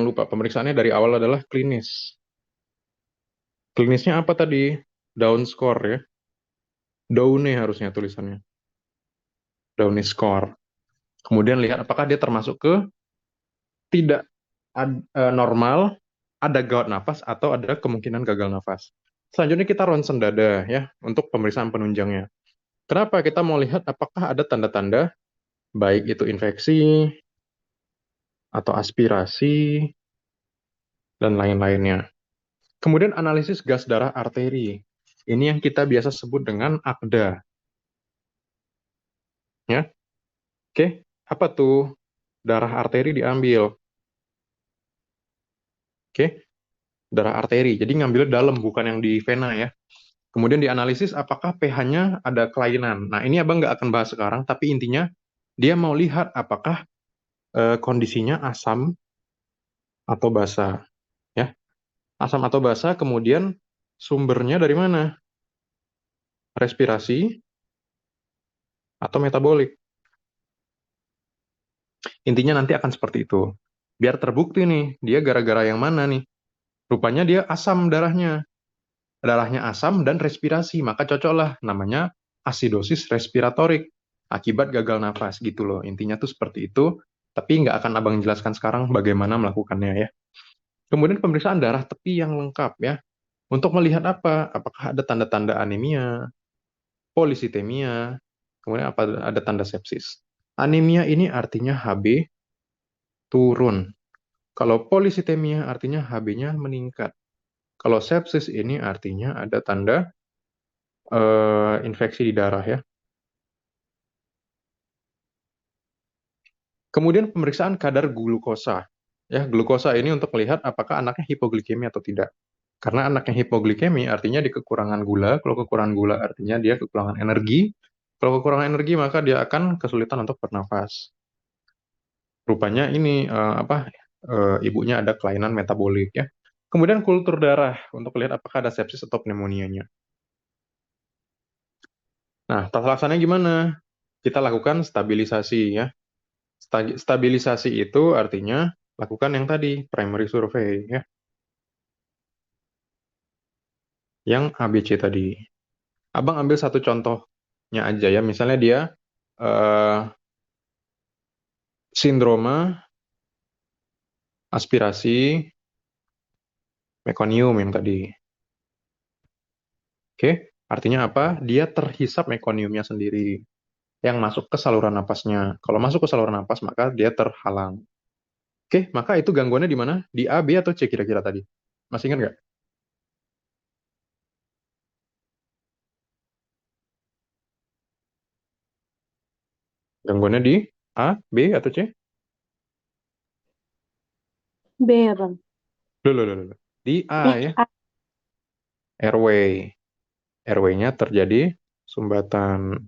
jangan lupa pemeriksaannya dari awal adalah klinis. Klinisnya apa tadi? Down score ya. Downe harusnya tulisannya. Downe score. Kemudian lihat apakah dia termasuk ke tidak normal, ada gawat nafas, atau ada kemungkinan gagal nafas. Selanjutnya kita ronsen dada ya untuk pemeriksaan penunjangnya. Kenapa? Kita mau lihat apakah ada tanda-tanda baik itu infeksi atau aspirasi dan lain-lainnya. Kemudian analisis gas darah arteri. Ini yang kita biasa sebut dengan AKDA. Ya, oke. Apa tuh? Darah arteri diambil. Oke, darah arteri. Jadi ngambil dalam, bukan yang di vena ya. Kemudian dianalisis apakah pH-nya ada kelainan. Nah, ini abang nggak akan bahas sekarang, tapi intinya dia mau lihat apakah kondisinya asam atau basa. Ya, asam atau basa, kemudian sumbernya dari mana? Respirasi atau metabolik. Intinya nanti akan seperti itu. Biar terbukti nih, dia gara-gara yang mana nih? Rupanya dia asam darahnya. Darahnya asam dan respirasi, maka cocoklah namanya asidosis respiratorik akibat gagal nafas gitu loh. Intinya tuh seperti itu, tapi nggak akan abang jelaskan sekarang bagaimana melakukannya ya. Kemudian pemeriksaan darah tepi yang lengkap ya. Untuk melihat apa? Apakah ada tanda-tanda anemia, polisitemia, kemudian apa ada tanda sepsis. Anemia ini artinya HB turun. Kalau polisitemia artinya HB-nya meningkat. Kalau sepsis ini artinya ada tanda infeksi di darah ya. Kemudian pemeriksaan kadar glukosa. Ya, glukosa ini untuk melihat apakah anaknya hipoglikemi atau tidak. Karena anaknya hipoglikemi artinya di kekurangan gula. Kalau kekurangan gula artinya dia kekurangan energi. Kalau kekurangan energi maka dia akan kesulitan untuk bernafas. Rupanya ini ibunya ada kelainan metabolik ya. Kemudian kultur darah untuk lihat apakah ada sepsis atau pneumonia-nya. Nah, tata laksananya gimana? Kita lakukan stabilisasi ya. Stabilisasi itu artinya lakukan yang tadi, primary survey ya, yang ABC tadi. Abang ambil satu contohnya aja ya, misalnya dia eh, sindroma aspirasi mekonium yang tadi. Oke, artinya apa? Dia terhisap mekoniumnya sendiri yang masuk ke saluran napasnya. Kalau masuk ke saluran napas, maka dia terhalang. Oke, maka itu gangguannya di mana? Di A, B, atau C kira-kira tadi? Masih ingat nggak? Gangguannya di A, B, atau C? B ya Bang. Loh, loh, loh, loh. Di A Eh, ya, A. airway. Airway-nya terjadi sumbatan.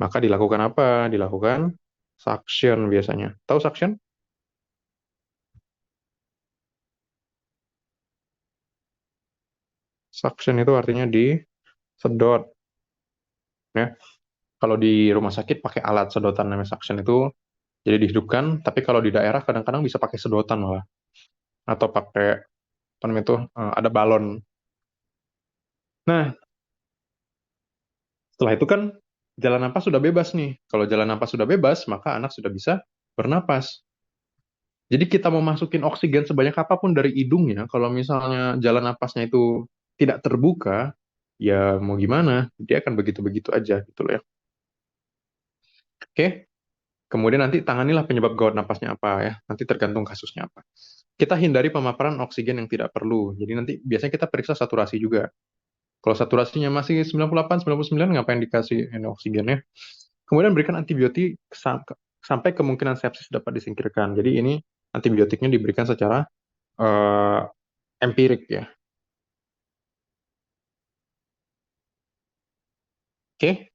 Maka dilakukan apa? Dilakukan suction biasanya. Tahu suction? Suction itu artinya disedot. Ya. Kalau di rumah sakit pakai alat sedotan namanya suction itu jadi dihidupkan. Tapi kalau di daerah kadang-kadang bisa pakai sedotan malah. Atau pakai apa namanya itu ada balon. Nah, setelah itu kan jalan napas sudah bebas nih. Kalau jalan napas sudah bebas, maka anak sudah bisa bernapas. Jadi kita mau masukin oksigen sebanyak apapun dari hidungnya, kalau misalnya jalan napasnya itu tidak terbuka, ya mau gimana? Dia akan begitu-begitu aja gitu loh ya. Oke, kemudian nanti tanganilah penyebab gawat napasnya apa ya. Nanti tergantung kasusnya apa. Kita hindari pemaparan oksigen yang tidak perlu. Jadi nanti biasanya kita periksa saturasi juga. Kalau saturasinya masih 98, 99, ngapain dikasih ini oksigen ya? Kemudian berikan antibiotik sampai kemungkinan sepsis dapat disingkirkan. Jadi ini antibiotiknya diberikan secara eh, empirik ya. Oke.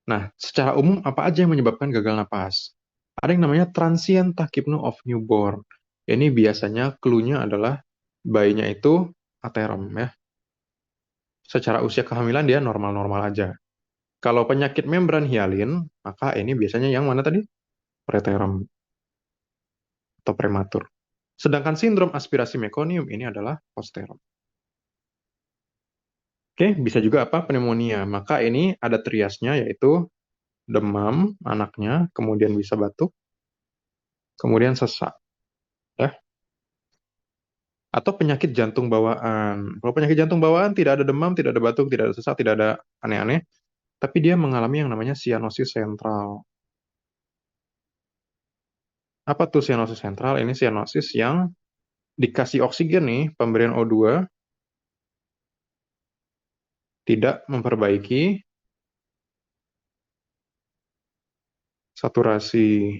Nah, secara umum apa aja yang menyebabkan gagal napas? Ada yang namanya transient tachypnea of newborn. Ini biasanya clue-nya adalah bayinya itu aterem ya. Secara usia kehamilan dia normal-normal aja. Kalau penyakit membran hialin, maka ini biasanya yang mana tadi? Preterm atau prematur. Sedangkan sindrom aspirasi mekonium ini adalah posteron. Oke, bisa juga apa? Pneumonia. Maka ini ada triasnya yaitu demam anaknya, kemudian bisa batuk, kemudian sesak, ya. Atau penyakit jantung bawaan. Kalau penyakit jantung bawaan tidak ada demam, tidak ada batuk, tidak ada sesak, tidak ada aneh-aneh, tapi dia mengalami yang namanya sianosis sentral. Apa tuh sianosis sentral? Ini sianosis yang dikasih oksigen nih, pemberian O2 tidak memperbaiki saturasi.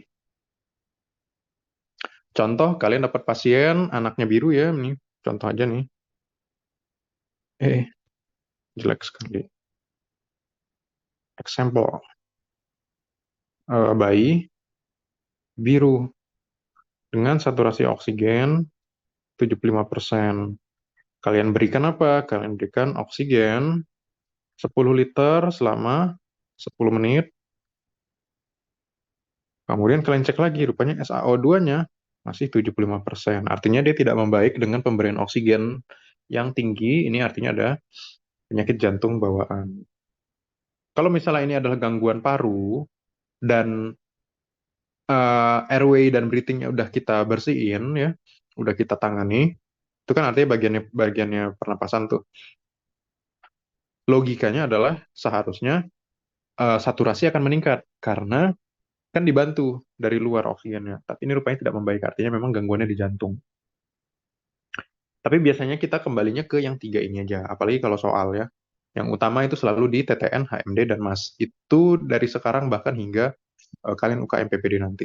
Contoh, kalian dapat pasien, anaknya biru ya, nih, contoh aja nih. Jelek sekali. Example, bayi biru dengan saturasi oksigen 75%. Kalian berikan apa? Kalian berikan oksigen 10 liter selama 10 menit. Kemudian kalian cek lagi, rupanya SaO2-nya masih 75%. Artinya dia tidak membaik dengan pemberian oksigen yang tinggi. Ini artinya ada penyakit jantung bawaan. Kalau misalnya ini adalah gangguan paru dan airway dan breathing-nya udah kita bersihin ya, udah kita tangani, itu kan artinya bagiannya bagiannya pernapasan tuh. Logikanya adalah seharusnya saturasi akan meningkat karena kan dibantu dari luar oksigennya. Tapi ini rupanya tidak membaik, artinya memang gangguannya di jantung. Tapi biasanya kita kembalinya ke yang tiga ini aja, apalagi kalau soal ya. Yang utama itu selalu di TTN, HMD, dan MAS. Itu dari sekarang bahkan hingga kalian UKM PPD nanti.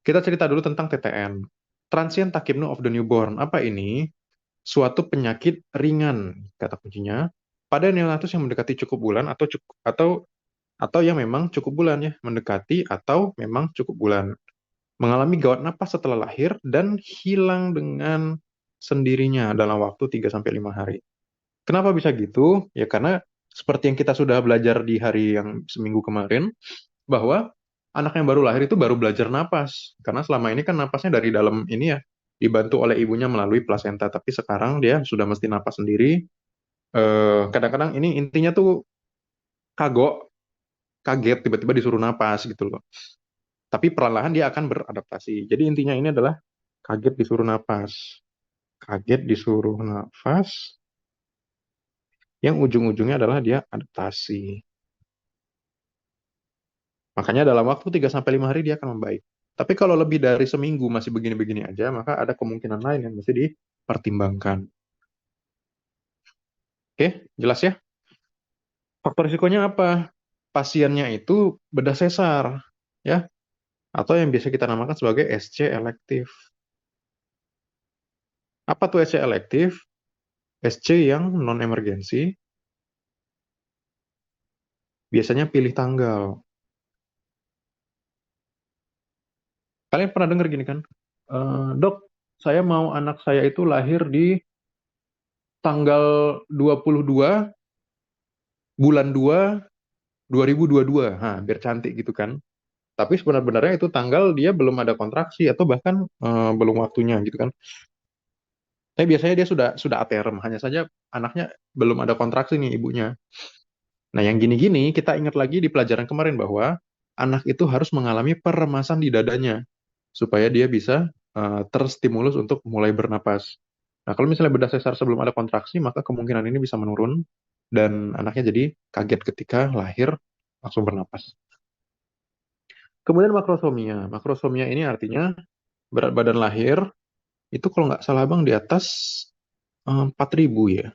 Kita cerita dulu tentang TTN. Transient tachypnea of the newborn. Apa ini? Suatu penyakit ringan, kata kuncinya, pada neonatus yang mendekati cukup bulan atau yang memang cukup bulan ya, mendekati atau memang cukup bulan. Mengalami gawat napas setelah lahir dan hilang dengan sendirinya dalam waktu 3 sampai 5 hari. Kenapa bisa gitu? Ya karena seperti yang kita sudah belajar di hari yang seminggu kemarin, bahwa anak yang baru lahir itu baru belajar napas. Karena selama ini kan napasnya dari dalam ini ya, dibantu oleh ibunya melalui plasenta. Tapi sekarang dia sudah mesti napas sendiri. Kadang-kadang ini intinya tuh kagok, kaget, tiba-tiba disuruh napas gitu loh. Tapi perlahan dia akan beradaptasi. Jadi intinya ini adalah kaget disuruh napas. Kaget disuruh nafas, yang ujung-ujungnya adalah dia adaptasi. Makanya dalam waktu 3 sampai 5 hari dia akan membaik. Tapi kalau lebih dari seminggu masih begini-begini aja, maka ada kemungkinan lain yang mesti dipertimbangkan. Oke, jelas ya? Faktor risikonya apa? Pasiennya itu bedah sesar, ya, atau yang biasa kita namakan sebagai SC elektif. Apa tuh SC elektif? SC yang non-emergensi, biasanya pilih tanggal. Kalian pernah dengar gini kan? Dok, saya mau anak saya itu lahir di tanggal 22 bulan 2 2022. Nah, biar cantik gitu kan. Tapi sebenarnya itu tanggal dia belum ada kontraksi atau bahkan belum waktunya gitu kan. Tapi biasanya dia sudah aterem, hanya saja anaknya belum ada kontraksi nih ibunya. Nah, yang gini-gini kita ingat lagi di pelajaran kemarin bahwa anak itu harus mengalami peremasan di dadanya supaya dia bisa terstimulus untuk mulai bernapas. Nah, kalau misalnya bedah sesar sebelum ada kontraksi, maka kemungkinan ini bisa menurun dan anaknya jadi kaget ketika lahir langsung bernapas. Kemudian makrosomia. Makrosomia ini artinya berat badan lahir itu kalau nggak salah bang di atas 4.000 ya,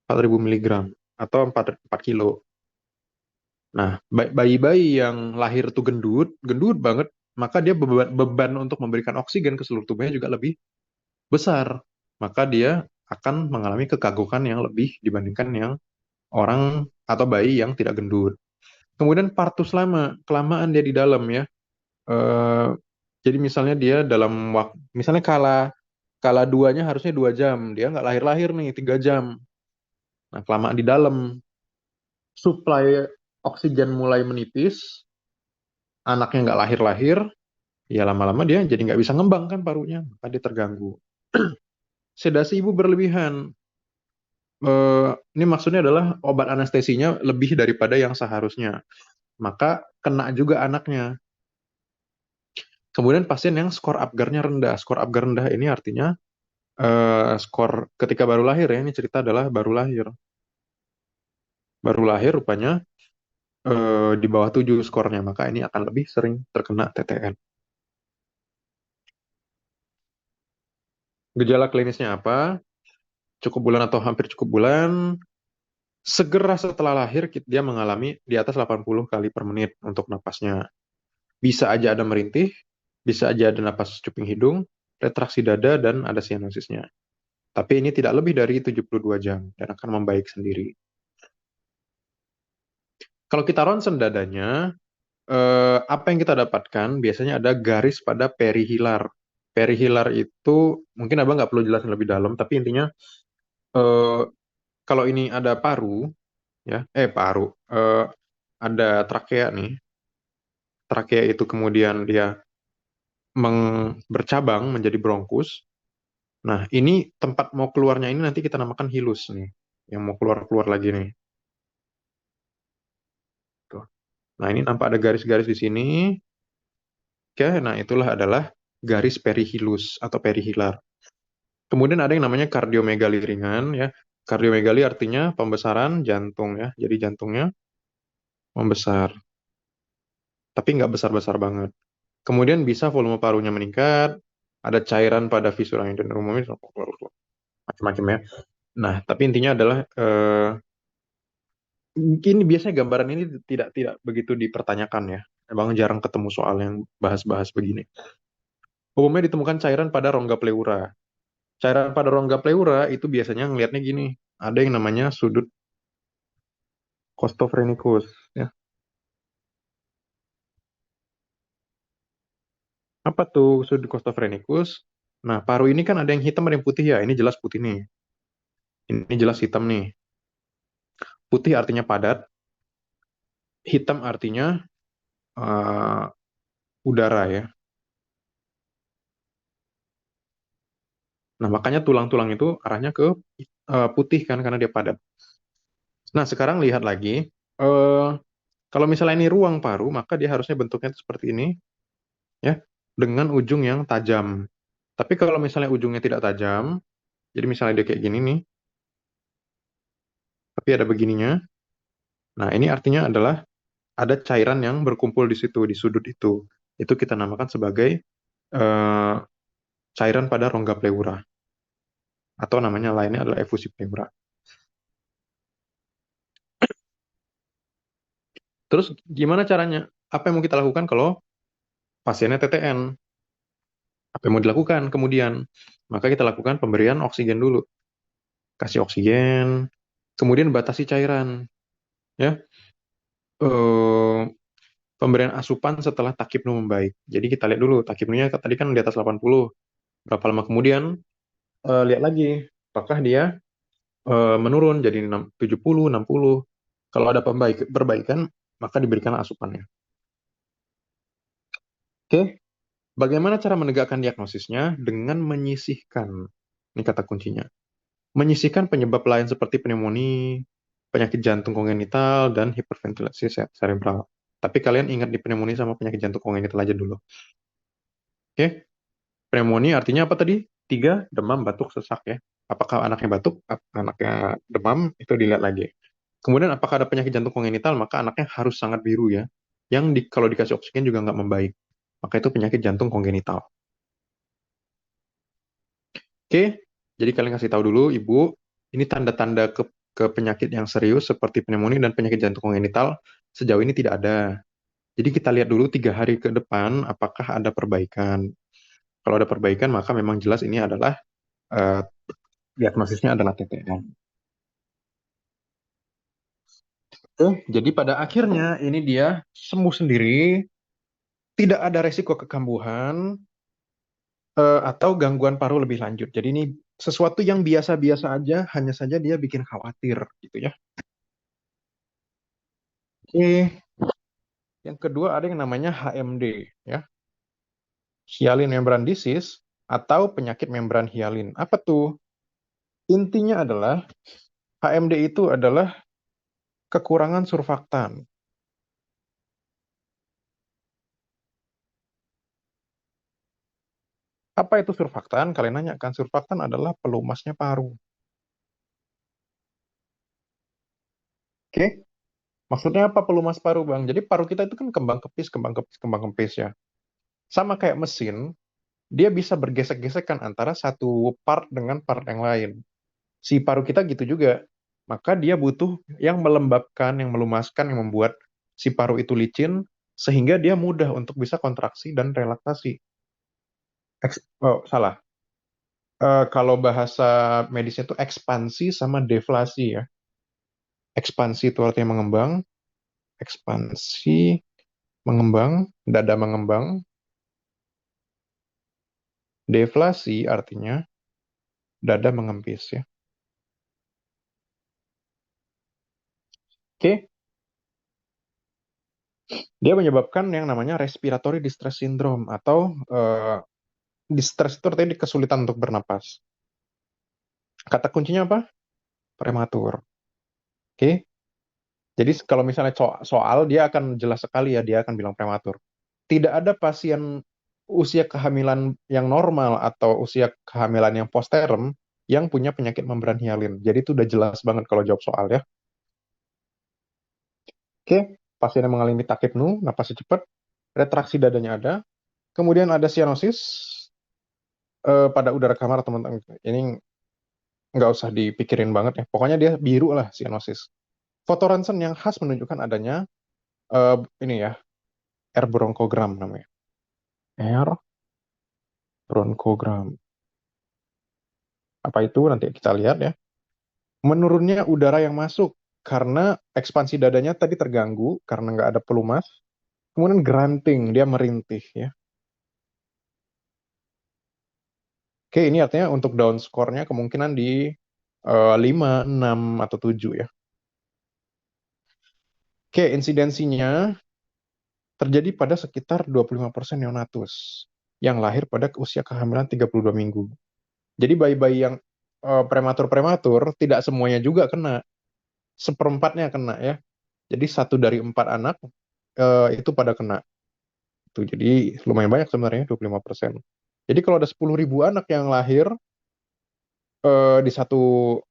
4.000 miligram atau 4 kilo. Nah, bayi-bayi yang lahir tuh gendut, gendut banget, maka dia beban untuk memberikan oksigen ke seluruh tubuhnya juga lebih besar. Maka dia akan mengalami kekagukan yang lebih dibandingkan yang orang atau bayi yang tidak gendut. Kemudian partus lama, kelamaan dia di dalam ya. Eh, jadi misalnya dia dalam waktu, misalnya kala kala duanya harusnya 2 jam, dia nggak lahir-lahir nih 3 jam. Nah, kelamaan di dalam, suplai oksigen mulai menipis, anaknya nggak lahir-lahir, Ya lama-lama dia jadi nggak bisa ngembang kan parunya, maka dia terganggu. Sedasi ibu berlebihan. Ini maksudnya adalah obat anestesinya lebih daripada yang seharusnya. Maka kena juga anaknya. Kemudian pasien yang skor Apgar-nya rendah. Skor Apgar rendah ini artinya skor ketika baru lahir ya. Ini cerita adalah baru lahir. Baru lahir rupanya di bawah 7 skornya. Maka ini akan lebih sering terkena TTN. Gejala klinisnya apa? Cukup bulan atau hampir cukup bulan. Segera setelah lahir dia mengalami di atas 80 kali per menit untuk napasnya. Bisa aja ada merintih, bisa aja ada napas cuping hidung, retraksi dada, dan ada sianosisnya. Tapi ini tidak lebih dari 72 jam dan akan membaik sendiri. Kalau kita ronsen dadanya, apa yang kita dapatkan? Biasanya ada garis pada perihilar. Perihilar itu, mungkin abang nggak perlu jelasin lebih dalam, tapi intinya eh, kalau ini ada paru, ya, paru, ada trakea nih. Trakea itu kemudian dia bercabang menjadi bronkus. Nah, ini tempat mau keluarnya ini nanti kita namakan hilus nih, yang mau keluar-keluar lagi nih. Tuh. Nah, ini nampak ada garis-garis di sini. Oke, nah itulah adalah garis perihilus atau perihilar. Kemudian ada yang namanya kardiomegali ringan ya. Kardiomegali artinya pembesaran jantung ya. Jadi jantungnya membesar, tapi nggak besar-besar banget. Kemudian bisa volume parunya meningkat, ada cairan pada visura yang umumnya macam-macam ya. Nah, tapi intinya adalah ini biasanya gambaran ini tidak tidak begitu dipertanyakan ya. Emang jarang ketemu soal yang bahas-bahas begini. Umumnya ditemukan cairan pada rongga pleura. Cairan pada rongga pleura itu biasanya ngelihatnya gini. Ada yang namanya sudut costophrenicus ya. Apa tuh sudut costophrenicus? Nah, paru ini kan ada yang hitam ada yang putih ya. Ini jelas putih nih. Ini jelas hitam nih. Putih artinya padat, hitam artinya eh, udara ya. Nah, makanya tulang-tulang itu arahnya ke putih kan karena dia padat. Nah, sekarang lihat lagi. eh Kalau misalnya ini ruang paru, maka dia harusnya bentuknya seperti ini, ya, dengan ujung yang tajam. Tapi kalau misalnya ujungnya tidak tajam, jadi misalnya dia kayak gini nih, tapi ada begininya, nah ini artinya adalah ada cairan yang berkumpul di situ, di sudut itu. Itu kita namakan sebagai eh, cairan pada rongga pleura, atau namanya lainnya adalah efusi pleura. Terus gimana caranya? Apa yang mau kita lakukan kalau pasiennya TTN? Apa yang mau dilakukan kemudian? Maka kita lakukan pemberian oksigen dulu. Kasih oksigen, kemudian batasi cairan. Ya, eh, pemberian asupan setelah takipnu membaik. Jadi kita lihat dulu takipnunya tadi kan di atas 80. Berapa lama kemudian lihat lagi apakah dia menurun jadi 70, 60. Kalau ada perbaikan, maka diberikan asupannya. Oke, bagaimana cara menegakkan diagnosisnya? Dengan menyisihkan. Ini kata kuncinya. Menyisihkan penyebab lain seperti pneumonia, penyakit jantung kongenital, dan hiperventilasi cerebral. Tapi kalian ingat di pneumonia sama penyakit jantung kongenital aja dulu. Oke, pneumonia artinya apa tadi? Tiga, demam, batuk, sesak ya. Apakah anaknya batuk, anaknya demam, itu dilihat lagi. Kemudian apakah ada penyakit jantung kongenital, maka anaknya harus sangat biru ya. Yang kalau dikasih oksigen juga nggak membaik. Maka itu penyakit jantung kongenital. Oke, jadi kalian kasih tahu dulu, Ibu, ini tanda-tanda ke penyakit yang serius seperti pneumonia dan penyakit jantung kongenital sejauh ini tidak ada. Jadi kita lihat dulu 3 hari ke depan apakah ada perbaikan. Kalau ada perbaikan, maka memang jelas ini adalah eh, diagnosisnya adalah TTN. Oke, jadi pada akhirnya ini dia sembuh sendiri, tidak ada resiko kekambuhan atau gangguan paru lebih lanjut. Jadi ini sesuatu yang biasa-biasa aja, hanya saja dia bikin khawatir gitu ya. Oke, yang kedua ada yang namanya HMD ya. Hyaline membran disease atau penyakit membran hialin. Apa tuh? Intinya adalah HMD itu adalah kekurangan surfaktan. Apa itu surfaktan? Kalian nanya kan, surfaktan adalah pelumasnya paru. Oke? Maksudnya apa pelumas paru, Bang? Jadi paru kita itu kan kembang kepis, kembang kepis, kembang kempis ya. Sama kayak mesin, dia bisa bergesek-gesekan antara satu part dengan part yang lain. Si paru kita gitu juga. Maka dia butuh yang melembabkan, yang melumaskan, yang membuat si paru itu licin, sehingga dia mudah untuk bisa kontraksi dan relaksasi. Oh, salah. Kalau bahasa medisnya itu ekspansi sama deflasi ya. Ekspansi itu artinya mengembang, ekspansi, mengembang, dada mengembang. Deflasi artinya dada mengempis ya. Oke, dia menyebabkan yang namanya respiratory distress syndrome atau distress itu artinya kesulitan untuk bernapas. Kata kuncinya apa? Prematur. Oke, jadi kalau misalnya soal dia akan jelas sekali ya, dia akan bilang prematur. Tidak ada pasien usia kehamilan yang normal atau usia kehamilan yang posterem yang punya penyakit membran hialin. Jadi itu udah jelas banget kalau jawab soal ya. Oke, pasien yang mengalami takipnu, napasnya cepat, retraksi dadanya ada, kemudian ada sianosis pada udara kamar teman-teman. Ini nggak usah dipikirin banget ya. Pokoknya dia biru lah sianosis. Foto ronsen yang khas menunjukkan adanya ini ya, air bronkogram namanya. Air bronkogram. Apa itu? Nanti kita lihat ya. Menurunnya udara yang masuk karena ekspansi dadanya tadi terganggu karena nggak ada pelumas. Kemudian grunting, dia merintih ya. Oke, ini artinya untuk down score-nya kemungkinan di 5, 6, atau 7 ya. Oke, insidensinya terjadi pada sekitar 25% neonatus yang lahir pada usia kehamilan 32 minggu. Jadi bayi-bayi yang prematur-prematur tidak semuanya juga kena. Seperempatnya kena ya. Jadi 1 dari 4 anak itu pada kena. Tuh, jadi lumayan banyak sebenarnya 25%. Jadi kalau ada 10.000 anak yang lahir di satu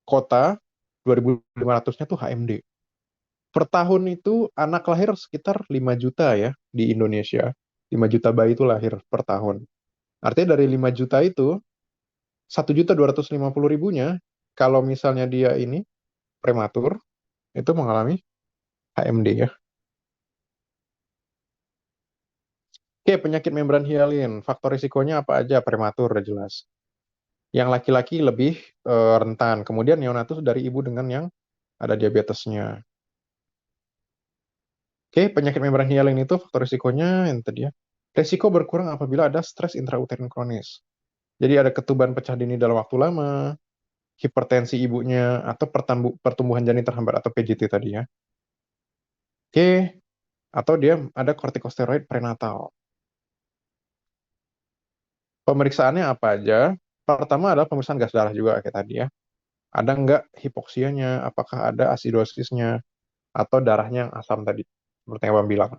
kota, 2.500-nya tuh HMD. Per tahun itu anak lahir sekitar 5 juta ya di Indonesia. 5 juta bayi itu lahir per tahun. Artinya dari 5 juta itu 1.250.000-nya kalau misalnya dia ini prematur itu mengalami HMD ya. Oke, penyakit membran hialin. Faktor risikonya apa aja? Prematur udah jelas. Yang laki-laki lebih rentan. Kemudian neonatus dari ibu dengan yang ada diabetesnya. Oke, penyakit membran hialin itu faktor risikonya yang tadi ya. Risiko berkurang apabila ada stres intrauterin kronis. Jadi ada ketuban pecah dini dalam waktu lama, hipertensi ibunya, atau pertumbuhan janin terhambat atau PJT tadi ya. Oke, atau dia ada kortikosteroid prenatal. Pemeriksaannya apa aja? Pertama adalah pemeriksaan gas darah juga kayak tadi ya. Ada nggak hipoksianya, apakah ada asidosisnya, atau darahnya yang asam tadi, seperti yang Abang bilang.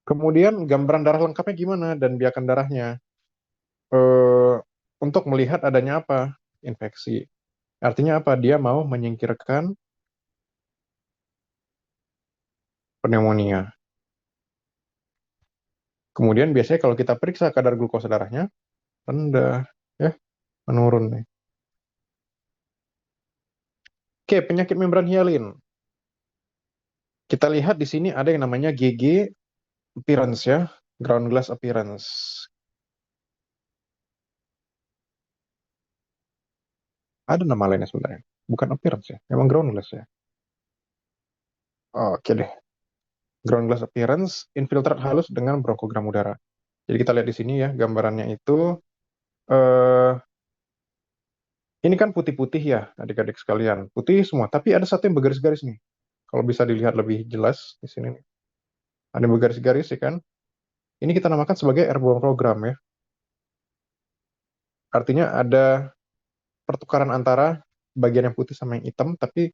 Kemudian gambaran darah lengkapnya gimana dan biarkan darahnya. Eh, untuk melihat adanya apa? Infeksi. Artinya apa? Dia mau menyingkirkan pneumonia. Kemudian biasanya kalau kita periksa kadar glukosa darahnya rendah, ya menurun nih. Oke, penyakit membran hialin. Kita lihat di sini ada yang namanya GG appearance ya, ground glass appearance. Ada nama lainnya sebenarnya, bukan appearance ya, memang ground glass ya. Oke deh, ground glass appearance, infiltrat halus dengan bronkogram udara. Jadi kita lihat di sini ya, gambarannya itu eh ini kan putih-putih ya, adik-adik sekalian. Putih semua, tapi ada satu yang bergaris-garis nih. Kalau bisa dilihat lebih jelas di sini nih. Ada yang bergaris-garis ya kan? Ini kita namakan sebagai airborne program ya. Artinya ada pertukaran antara bagian yang putih sama yang hitam, tapi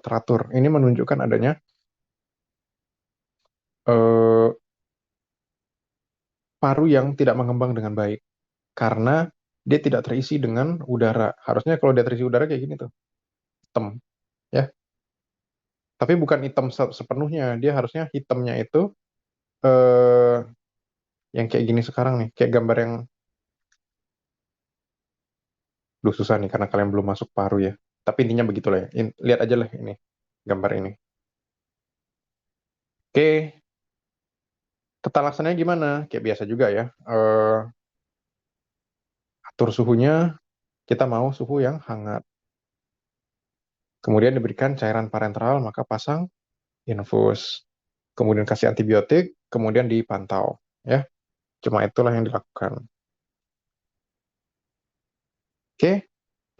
teratur. Ini menunjukkan adanya eh, paru yang tidak mengembang dengan baik karena dia tidak terisi dengan udara. Harusnya kalau dia terisi udara kayak gini tuh, hitam ya. Tapi bukan hitam sepenuhnya. Dia harusnya hitamnya itu eh, yang kayak gini sekarang nih, kayak gambar yang duh susah nih karena kalian belum masuk paru ya. Tapi intinya begitulah ya. Lihat aja lah ini gambar ini. Oke, tata laksananya gimana? Kayak biasa juga ya. Atur suhunya, kita mau suhu yang hangat. Kemudian diberikan cairan parenteral, maka pasang infus. Kemudian kasih antibiotik, kemudian dipantau. Ya, cuma itulah yang dilakukan. Oke,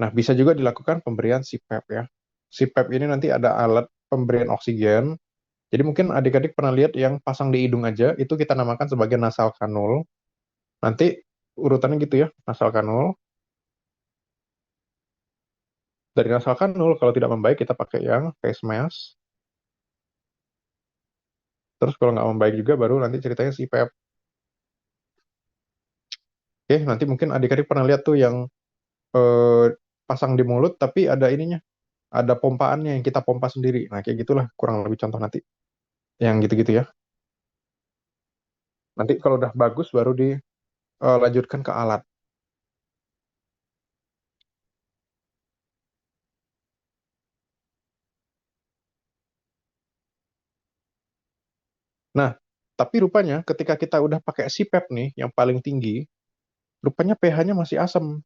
nah bisa juga dilakukan pemberian CPAP ya. CPAP ini nanti ada alat pemberian oksigen. Jadi mungkin adik-adik pernah lihat yang pasang di hidung aja, itu kita namakan sebagai nasal kanul. Nanti urutannya gitu ya, nasal kanul. Dari nasal kanul, kalau tidak membaik, kita pakai yang face mask. Terus kalau nggak membaik juga, baru nanti ceritanya CPAP. Oke, nanti mungkin adik-adik pernah lihat tuh yang eh, pasang di mulut, tapi ada ininya, ada pompaannya yang kita pompa sendiri. Nah, kayak gitulah kurang lebih contoh nanti. Yang gitu-gitu ya. Nanti kalau udah bagus, baru dilanjutkan ke alat. Nah, tapi rupanya ketika kita udah pakai CPAP nih, yang paling tinggi, rupanya pH-nya masih asam,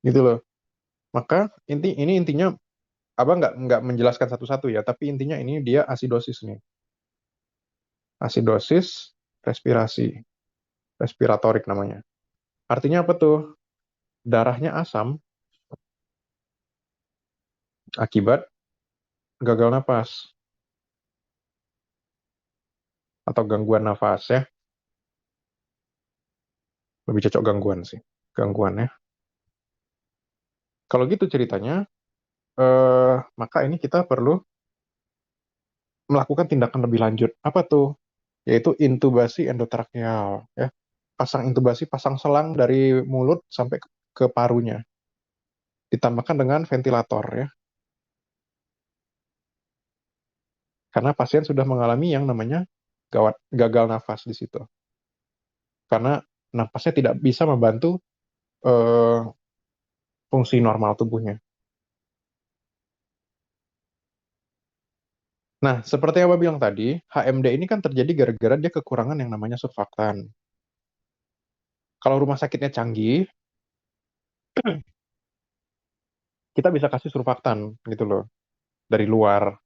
gitu loh. Maka ini intinya, abang nggak menjelaskan satu-satu ya, tapi intinya ini dia asidosis nih. Asidosis respirasi, respiratorik namanya. Artinya apa tuh? Darahnya asam akibat gagal napas atau gangguan nafas ya. Lebih cocok gangguan sih. Gangguan ya. Kalau gitu ceritanya, maka ini kita perlu melakukan tindakan lebih lanjut. Apa tuh? Yaitu intubasi endotrakeal ya. Pasang intubasi, pasang selang dari mulut sampai ke parunya. Ditambahkan dengan ventilator ya. Karena pasien sudah mengalami yang namanya gawat gagal nafas di situ. Karena nafasnya tidak bisa membantu eh, fungsi normal tubuhnya. Nah, seperti yang Abang bilang tadi, HMD ini kan terjadi gara-gara dia kekurangan yang namanya surfaktan. Kalau rumah sakitnya canggih, kita bisa kasih surfaktan gitu loh, dari luar.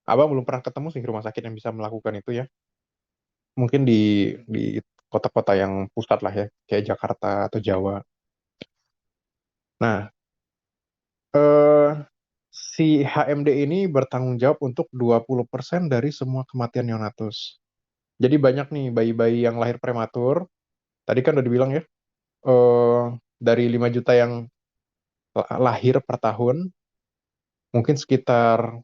Abang belum pernah ketemu sih rumah sakit yang bisa melakukan itu ya. Mungkin di kota-kota yang pusat lah ya, kayak Jakarta atau Jawa. Nah, eh, si HMD ini bertanggung jawab untuk 20% dari semua kematian neonatus. Jadi banyak nih bayi-bayi yang lahir prematur. Tadi kan udah dibilang ya, eh, dari 5 juta yang lahir per tahun, mungkin sekitar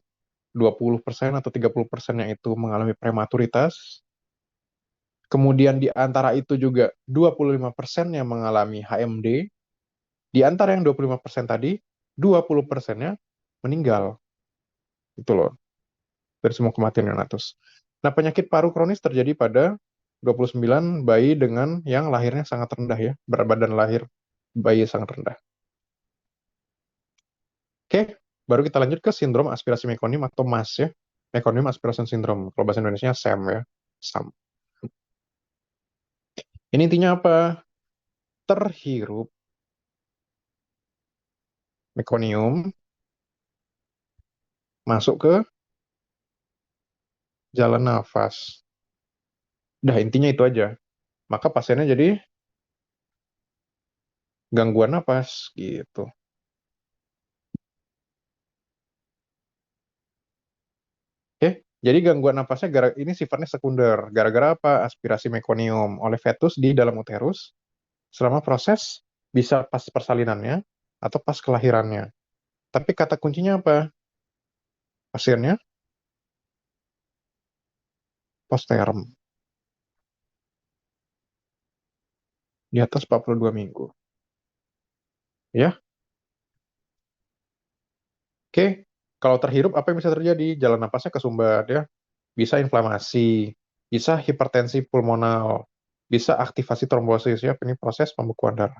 20% atau 30%-nya itu mengalami prematuritas. Kemudian di antara itu juga 25% yang mengalami HMD. Di antara yang 25% tadi, 20%-nya meninggal. Itu loh, dari semua kematian neonatus. Nah, penyakit paru kronis terjadi pada 29 bayi dengan yang lahirnya sangat rendah ya, berat badan lahir bayi sangat rendah. Oke, baru kita lanjut ke sindrom aspirasi mekonium atau MAS ya. Meconium Aspiration Syndrome. Kalau bahasa Indonesia SAM ya. SAM. Ini intinya apa? Terhirup mekonium masuk ke jalan nafas. Dah intinya itu aja. Maka pasiennya jadi gangguan nafas gitu. Oke, Jadi gangguan napasnya ini sifatnya sekunder. Gara-gara apa? Aspirasi mekonium oleh fetus di dalam uterus selama proses bisa pas persalinannya atau pas kelahirannya. Tapi kata kuncinya apa? Pasiennya postpartum di atas 42 minggu. Ya, oke. Kalau terhirup apa yang bisa terjadi? Jalan napasnya kesumbat ya. Bisa inflamasi, bisa hipertensi pulmonal, bisa aktivasi trombosis ya. Ini proses pembekuan darah.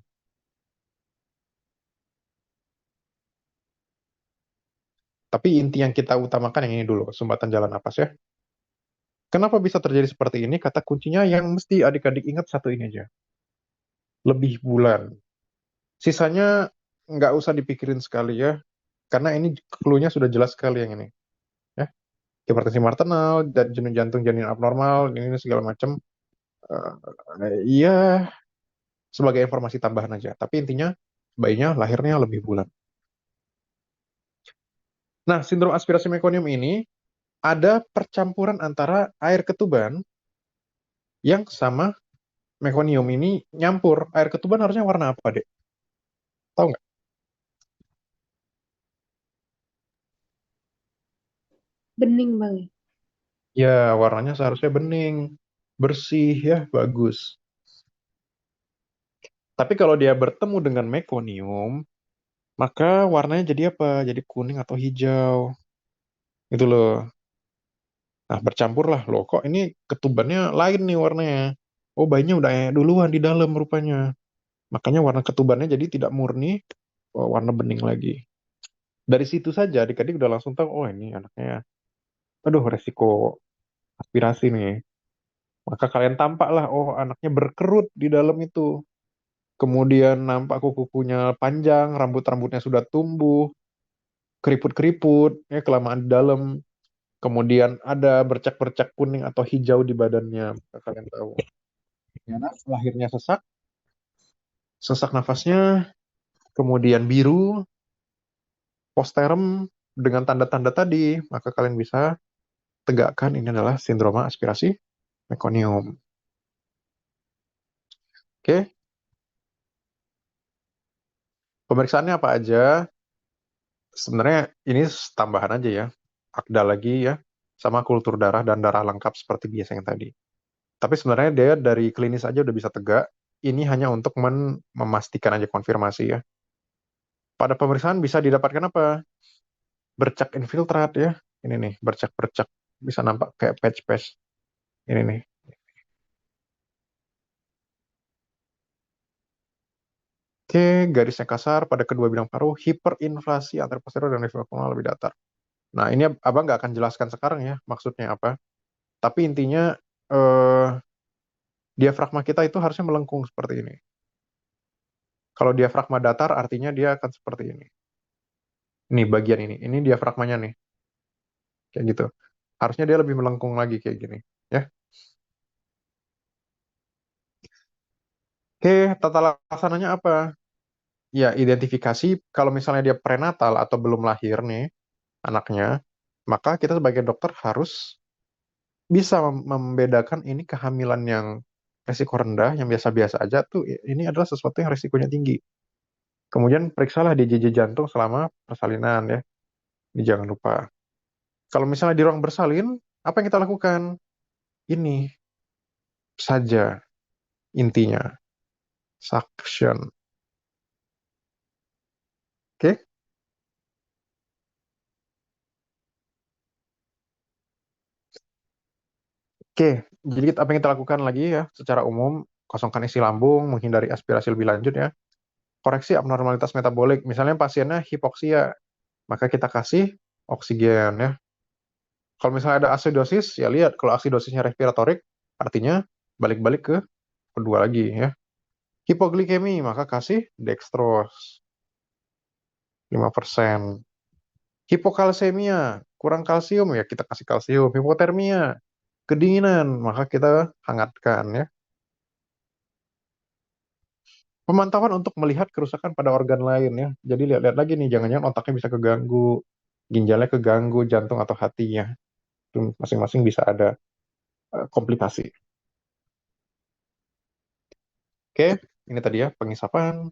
Tapi inti yang kita utamakan yang ini dulu, sumbatan jalan napas ya. Kenapa bisa terjadi seperti ini? Kata kuncinya yang mesti adik-adik ingat satu ini aja. Lebih bulan. Sisanya nggak usah dipikirin sekali ya. Karena ini clue-nya sudah jelas sekali yang ini. Ya. Hipertensi martenal, janin jantung janin abnormal, ini segala macam. Iya, sebagai informasi tambahan aja. Tapi intinya bayinya lahirnya lebih bulan. Nah, sindrom aspirasi mekonium ini ada percampuran antara air ketuban yang sama mekonium ini nyampur. Air ketuban harusnya warna apa, Dek? Tahu nggak? Bening bang. Ya, warnanya seharusnya bening, bersih ya, bagus. Tapi kalau dia bertemu dengan mekonium, maka warnanya jadi apa? Jadi kuning atau hijau. Itu loh. Nah, bercampur lah. Loh, kok ini ketubannya lain nih warnanya. Oh, bayinya udah duluan di dalam rupanya. Makanya warna ketubannya jadi tidak murni, warna bening lagi. Dari situ saja adik-adik udah langsung tahu, oh ini anaknya, aduh resiko aspirasi nih. Maka kalian tampaklah, oh anaknya berkerut di dalam itu. Kemudian nampak kuku-kukunya panjang, rambut-rambutnya sudah tumbuh, keriput-keriput, ya kelamaan di dalam. Kemudian ada bercak-bercak kuning atau hijau di badannya. Maka kalian tahu. Ya, nah, lahirnya sesak, sesak nafasnya, kemudian biru, posterem dengan tanda-tanda tadi, maka kalian bisa tegakkan ini adalah sindroma aspirasi mekonium. Oke, pemeriksaannya apa aja? Sebenarnya ini tambahan aja ya. Akda lagi ya, sama kultur darah dan darah lengkap seperti biasa yang tadi. Tapi sebenarnya dia dari klinis aja udah bisa tegak. Ini hanya untuk memastikan aja konfirmasi ya. Pada pemeriksaan bisa didapatkan apa? Bercak infiltrat ya. Ini nih, bercak-bercak. Bisa nampak kayak patch-patch. Ini nih. Oke, garisnya kasar pada kedua bidang paru, hiperinflasi antar posterior dan refleksional lebih datar. Nah, ini abang nggak akan jelaskan sekarang ya, maksudnya apa. Tapi intinya, eh, diafragma kita itu harusnya melengkung seperti ini. Kalau diafragma datar, artinya dia akan seperti ini. Ini bagian ini diafragmanya nih, kayak gitu. Harusnya dia lebih melengkung lagi kayak gini. Ya, oke, tata laksananya apa? Ya, identifikasi kalau misalnya dia prenatal atau belum lahir nih anaknya, maka kita sebagai dokter harus bisa membedakan ini kehamilan yang resiko rendah, yang biasa-biasa aja tuh ini adalah sesuatu yang resikonya tinggi. Kemudian periksalah DJJ jantung selama persalinan ya. Ini jangan lupa. Kalau misalnya di ruang bersalin, apa yang kita lakukan? Ini saja intinya. Suction. Oke? Oke. Jadi apa yang kita lakukan lagi ya secara umum, kosongkan isi lambung, menghindari aspirasi lebih lanjut ya. Koreksi abnormalitas metabolik. Misalnya pasiennya hipoksia, maka kita kasih oksigen ya. Kalau misalnya ada asidosis, ya lihat kalau asidosisnya respiratorik, artinya balik-balik ke kedua lagi ya. Hipoglikemi, maka kasih dextrose 5%. Hipokalsemia, kurang kalsium ya kita kasih kalsium. Hipotermia, kedinginan, maka kita hangatkan ya. Pemantauan untuk melihat kerusakan pada organ lain ya. Jadi lihat-lihat lagi nih, jangan-jangan otaknya bisa keganggu, ginjalnya keganggu, jantung atau hatinya. itu masing-masing bisa ada komplikasi. Oke, ini tadi ya pengisapan,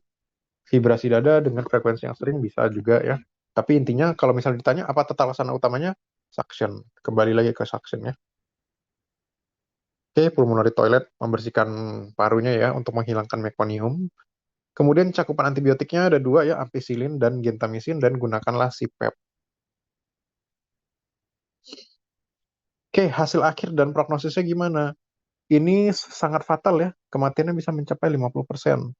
vibrasi dada dengan frekuensi yang sering bisa juga ya. Tapi intinya kalau misalnya ditanya apa tata laksana utamanya, suction. Kembali lagi ke suction ya. Oke, pulmonary toilet membersihkan parunya ya untuk menghilangkan mekonium. Kemudian cakupan antibiotiknya ada dua ya, ampicillin dan gentamicin dan gunakanlah CPAP. Oke, hasil akhir dan prognosisnya gimana? Ini sangat fatal ya, kematiannya bisa mencapai 50%.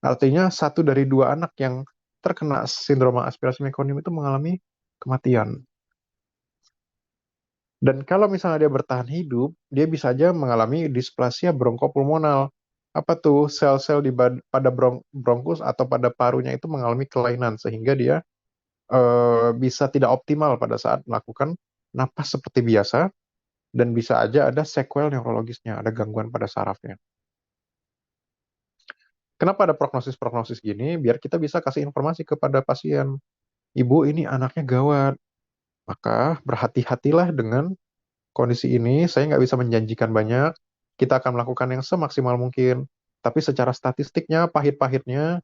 Artinya satu dari dua anak yang terkena sindroma aspirasi mekonium itu mengalami kematian. Dan kalau misalnya dia bertahan hidup, dia bisa aja mengalami displasia bronkopulmonal. Apa tuh? Sel-sel pada bronkus atau pada parunya itu mengalami kelainan sehingga dia bisa tidak optimal pada saat melakukan napas seperti biasa dan bisa aja ada sequel neurologisnya, ada gangguan pada sarafnya. Kenapa ada prognosis-prognosis gini? Biar kita bisa kasih informasi kepada pasien. Ibu ini anaknya gawat, maka berhati-hatilah dengan kondisi ini. Saya nggak bisa menjanjikan banyak. Kita akan melakukan yang semaksimal mungkin. Tapi secara statistiknya, pahit-pahitnya,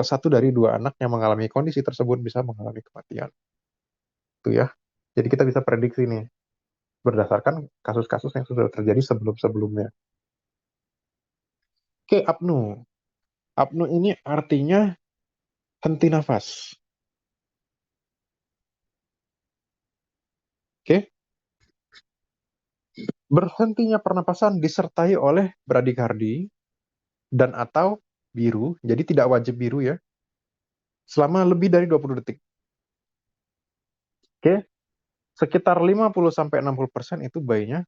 satu dari dua anak yang mengalami kondisi tersebut bisa mengalami kematian. Itu ya. Jadi kita bisa prediksi nih, berdasarkan kasus-kasus yang sudah terjadi sebelum-sebelumnya. Oke, apnu. Apnu ini artinya henti nafas. Oke, berhentinya pernapasan disertai oleh bradikardi dan atau biru, jadi tidak wajib biru ya, selama lebih dari 20 detik. Oke, sekitar 50-60% itu bayinya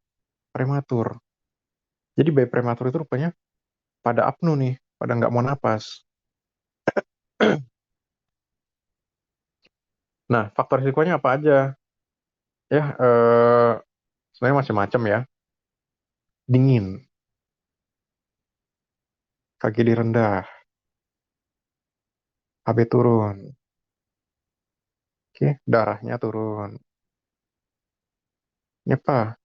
prematur. Jadi bayi prematur itu rupanya pada apnu nih, pada nggak mau napas. Nah, faktor risikonya apa aja? Ya, sebenarnya macam-macam ya. Dingin, KGD rendah, HB turun, oke, darahnya turun. Ini apa?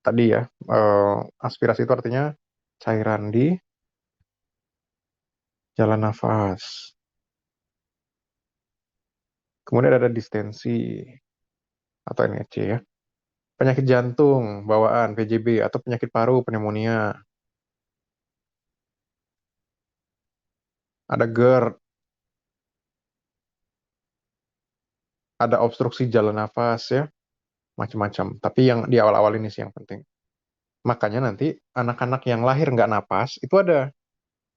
Tadi ya, eh, aspirasi itu artinya cairan di jalan nafas. Kemudian ada distensi atau NEC ya. Penyakit jantung, bawaan, PJB, atau penyakit paru, pneumonia. Ada GERD, ada obstruksi jalan nafas ya, macam-macam. Tapi yang di awal-awal ini sih yang penting. Makanya nanti anak-anak yang lahir nggak napas, itu ada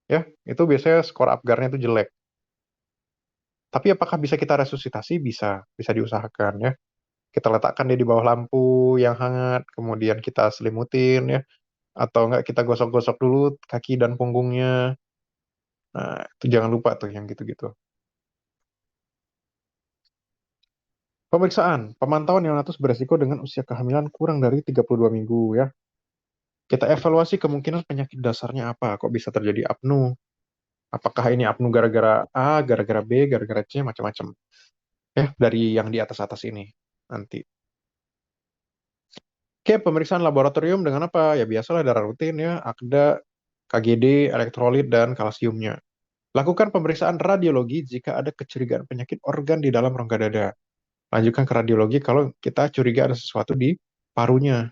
ya, itu biasanya skor Apgarnya itu jelek. Tapi apakah bisa kita resusitasi? Bisa, bisa diusahakan ya. Kita letakkan dia di bawah lampu yang hangat, kemudian kita selimutin ya, atau enggak kita gosok-gosok dulu kaki dan punggungnya. Nah, itu jangan lupa tuh yang gitu-gitu. Pemeriksaan, pemantauan neonatus beresiko dengan usia kehamilan kurang dari 32 minggu ya. Kita evaluasi kemungkinan penyakit dasarnya apa, kok bisa terjadi apnu. Apakah ini apnu gara-gara A, gara-gara B, gara-gara C, macam-macam. Ya, dari yang di atas-atas ini nanti. Oke, pemeriksaan laboratorium dengan apa? Ya biasalah darah rutin ya, AKDA, KGD, elektrolit, dan kalsiumnya. Lakukan pemeriksaan radiologi jika ada kecurigaan penyakit organ di dalam rongga dada. Lanjutkan ke radiologi kalau kita curiga ada sesuatu di parunya.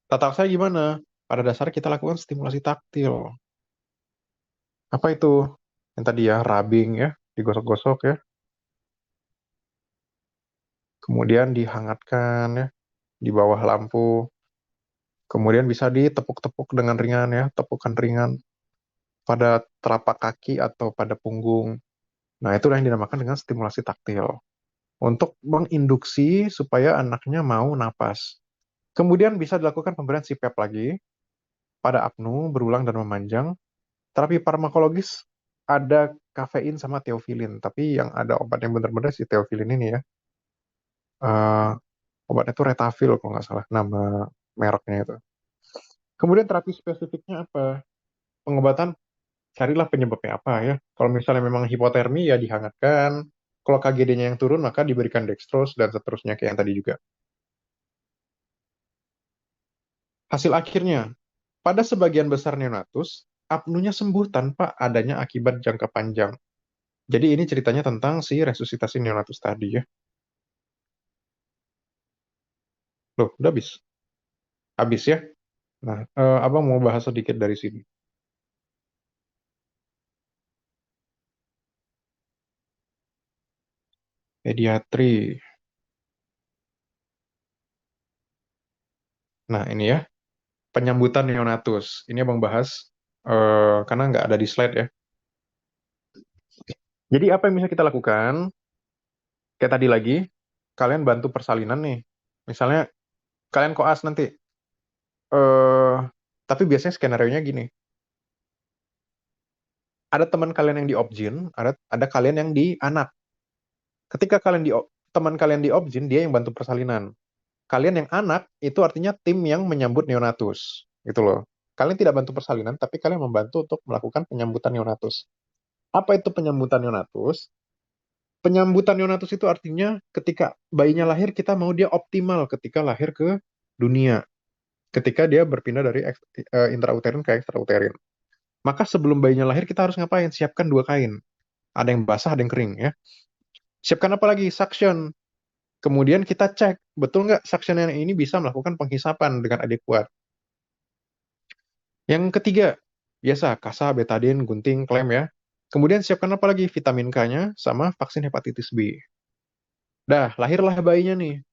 Tata laksana gimana? Pada dasarnya kita lakukan stimulasi taktil. Apa itu? Yang tadi ya, rubbing ya, digosok-gosok ya. Kemudian dihangatkan ya, di bawah lampu. Kemudian bisa ditepuk-tepuk dengan ringan ya, tepukan ringan pada telapak kaki atau pada punggung. Nah, itulah yang dinamakan dengan stimulasi taktil. Untuk menginduksi supaya anaknya mau napas. Kemudian bisa dilakukan pemberian CPAP lagi pada apnu berulang dan memanjang. Terapi farmakologis ada kafein sama teofilin, tapi yang ada obat yang benar-benar si teofilin ini ya. Eh, obatnya itu Retavil kalau nggak salah nama mereknya itu. Kemudian terapi spesifiknya apa? Pengobatan carilah penyebabnya apa ya. Kalau misalnya memang hipotermi ya dihangatkan, Kalau KGD-nya yang turun, maka diberikan dextrose dan seterusnya kayak yang tadi juga. Hasil akhirnya, pada sebagian besar neonatus, apnunya sembuh tanpa adanya akibat jangka panjang. Jadi ini ceritanya tentang si resusitasi neonatus tadi ya. Loh, udah habis? Habis ya? Nah, Abang mau bahas sedikit dari sini. Pediatri. Nah, ini ya, penyambutan neonatus. Ini Abang bahas karena nggak ada di slide ya. Jadi apa yang bisa kita lakukan? Kayak tadi lagi, kalian bantu persalinan nih. Misalnya kalian koas nanti. eh tapi biasanya skenario-nya gini. Ada teman kalian yang di Obgyn, ada kalian yang di anak. Ketika teman kalian di Obgyn, dia yang bantu persalinan. Kalian yang anak, itu artinya tim yang menyambut neonatus. Gitu loh. Kalian tidak bantu persalinan, tapi kalian membantu untuk melakukan penyambutan neonatus. Apa itu penyambutan neonatus? Penyambutan neonatus itu artinya ketika bayinya lahir, kita mau dia optimal ketika lahir ke dunia. Ketika dia berpindah dari intrauterin ke ekstrauterin. Maka sebelum bayinya lahir, kita harus ngapain? Siapkan dua kain. Ada yang basah, ada yang kering ya. Siapkan apa lagi? Suction. Kemudian kita cek, betul nggak suction yang ini bisa melakukan penghisapan dengan adekuat. Yang ketiga, biasa, kasa, betadine, gunting, klem ya. Kemudian siapkan apa lagi? Vitamin K-nya sama vaksin hepatitis B. Dah, lahirlah bayinya nih.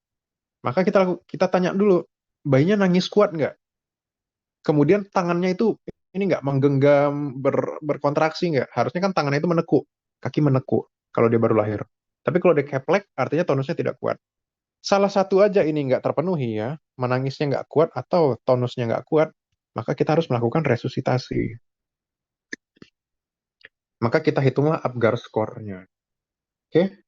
Maka kita tanya dulu, bayinya nangis kuat nggak? Kemudian tangannya itu ini nggak menggenggam, berkontraksi nggak? Harusnya kan tangannya itu menekuk, kaki menekuk kalau dia baru lahir. Tapi kalau dia keplek, artinya tonusnya tidak kuat. Salah satu aja ini nggak terpenuhi ya, menangisnya nggak kuat atau tonusnya nggak kuat, maka kita harus melakukan resusitasi. Maka kita hitunglah Apgar skornya. Oke,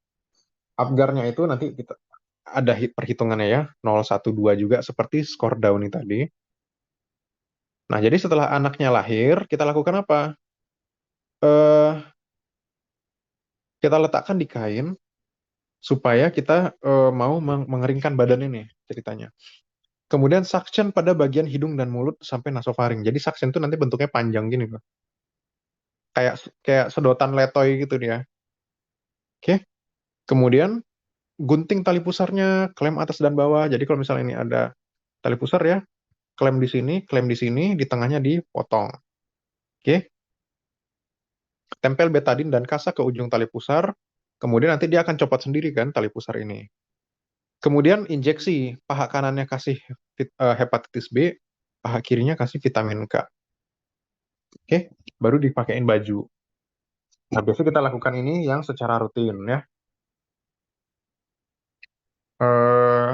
Apgarnya itu nanti kita ada perhitungannya ya, 0, 1, 2 juga seperti skor Downy tadi. Nah, jadi setelah anaknya lahir, kita lakukan apa? Eh, kita letakkan di kain supaya kita mau mengeringkan badan ini ceritanya. Kemudian suction pada bagian hidung dan mulut sampai nasofaring. Jadi suction itu nanti bentuknya panjang gini loh. Kayak kayak sedotan letoy gitu dia. Oke. Kemudian gunting tali pusarnya, klem atas dan bawah. Jadi kalau misalnya ini ada tali pusar ya, klem di sini, di tengahnya dipotong. Oke. Tempel betadin dan kasa ke ujung tali pusar. Kemudian nanti dia akan copot sendiri kan tali pusar ini. Kemudian injeksi, paha kanannya kasih hepatitis B, paha kirinya kasih vitamin K. Oke, baru dipakein baju. Nah, biasanya kita lakukan ini yang secara rutin ya. Eh,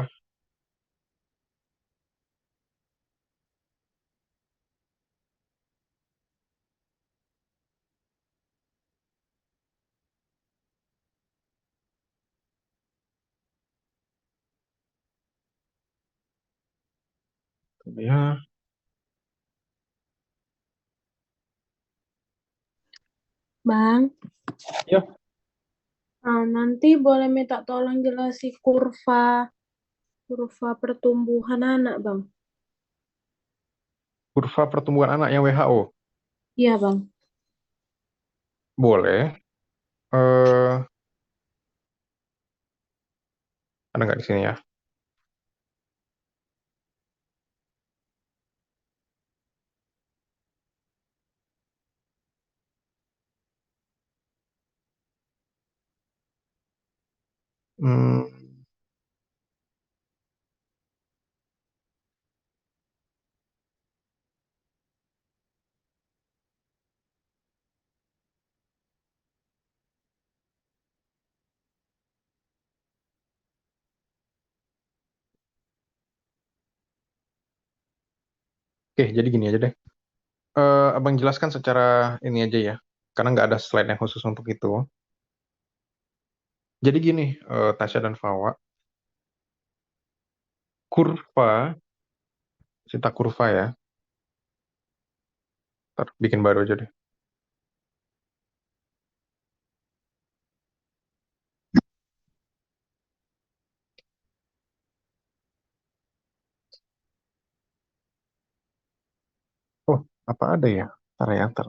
ya, Bang, ya, nanti boleh minta tolong jelasin kurva kurva pertumbuhan anak, Bang. kurva pertumbuhan anak yang WHO. Iya, Bang. Boleh. Ada nggak di sini ya? Hmm, oke, jadi gini aja deh. Abang jelaskan secara ini aja ya, karena nggak ada slide yang khusus untuk itu. Jadi gini, Tasya dan Fawa, kurva, cerita kurva ya, ntar bikin baru aja deh. Apa ada ya? Ntar ya, ntar.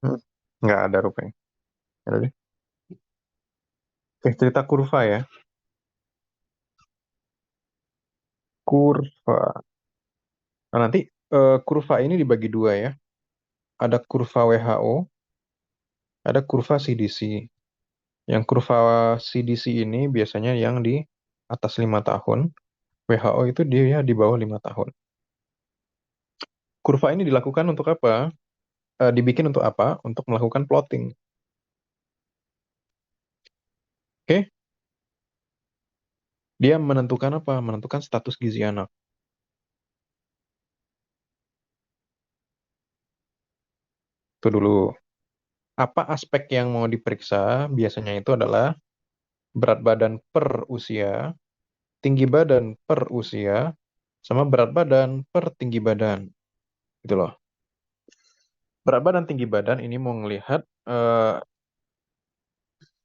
Hmm, nggak ada rupanya. Ada deh. Oke, cerita kurva ya. Kurva. Nah, nanti kurva ini dibagi dua ya. Ada kurva WHO, ada kurva CDC. Yang kurva CDC ini biasanya yang di atas 5 tahun, WHO itu dia di bawah 5 tahun. Kurva ini dilakukan untuk apa? Dibikin untuk apa? Untuk melakukan plotting. Oke, dia menentukan apa? Menentukan status gizi anak. Itu dulu. Apa aspek yang mau diperiksa? Biasanya itu adalah berat badan per usia, tinggi badan per usia, sama berat badan per tinggi badan. Gitu loh. Berat badan tinggi badan ini mau ngelihat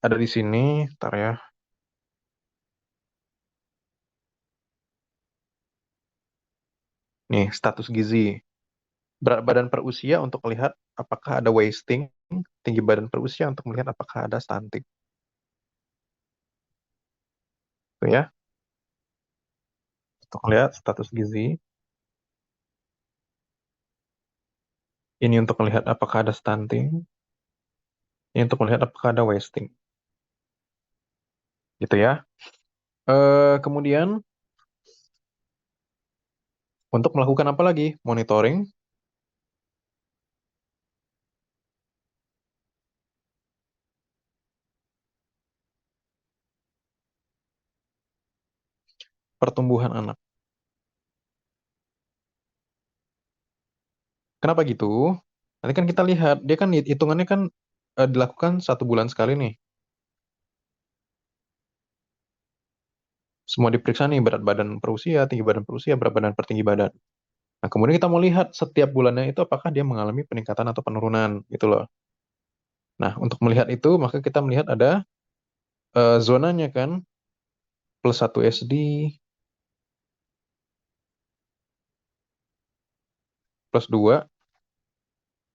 ada di sini, ntar ya. Nih, status gizi. Berat badan per usia untuk melihat apakah ada wasting, tinggi badan per usia untuk melihat apakah ada stunting. Tuh ya, untuk melihat status gizi. Ini untuk melihat apakah ada stunting. Ini untuk melihat apakah ada wasting. Gitu ya. Kemudian untuk melakukan apa lagi? Monitoring, pertumbuhan anak. Kenapa gitu? Nanti kan kita lihat, dia kan hitungannya kan dilakukan 1 bulan sekali nih. Semua diperiksa nih, berat badan per usia, tinggi badan per usia, berat badan per tinggi badan. Nah, kemudian kita mau lihat setiap bulannya itu apakah dia mengalami peningkatan atau penurunan gitu loh. Nah, untuk melihat itu maka kita melihat ada zonanya kan, +1 SD, +2,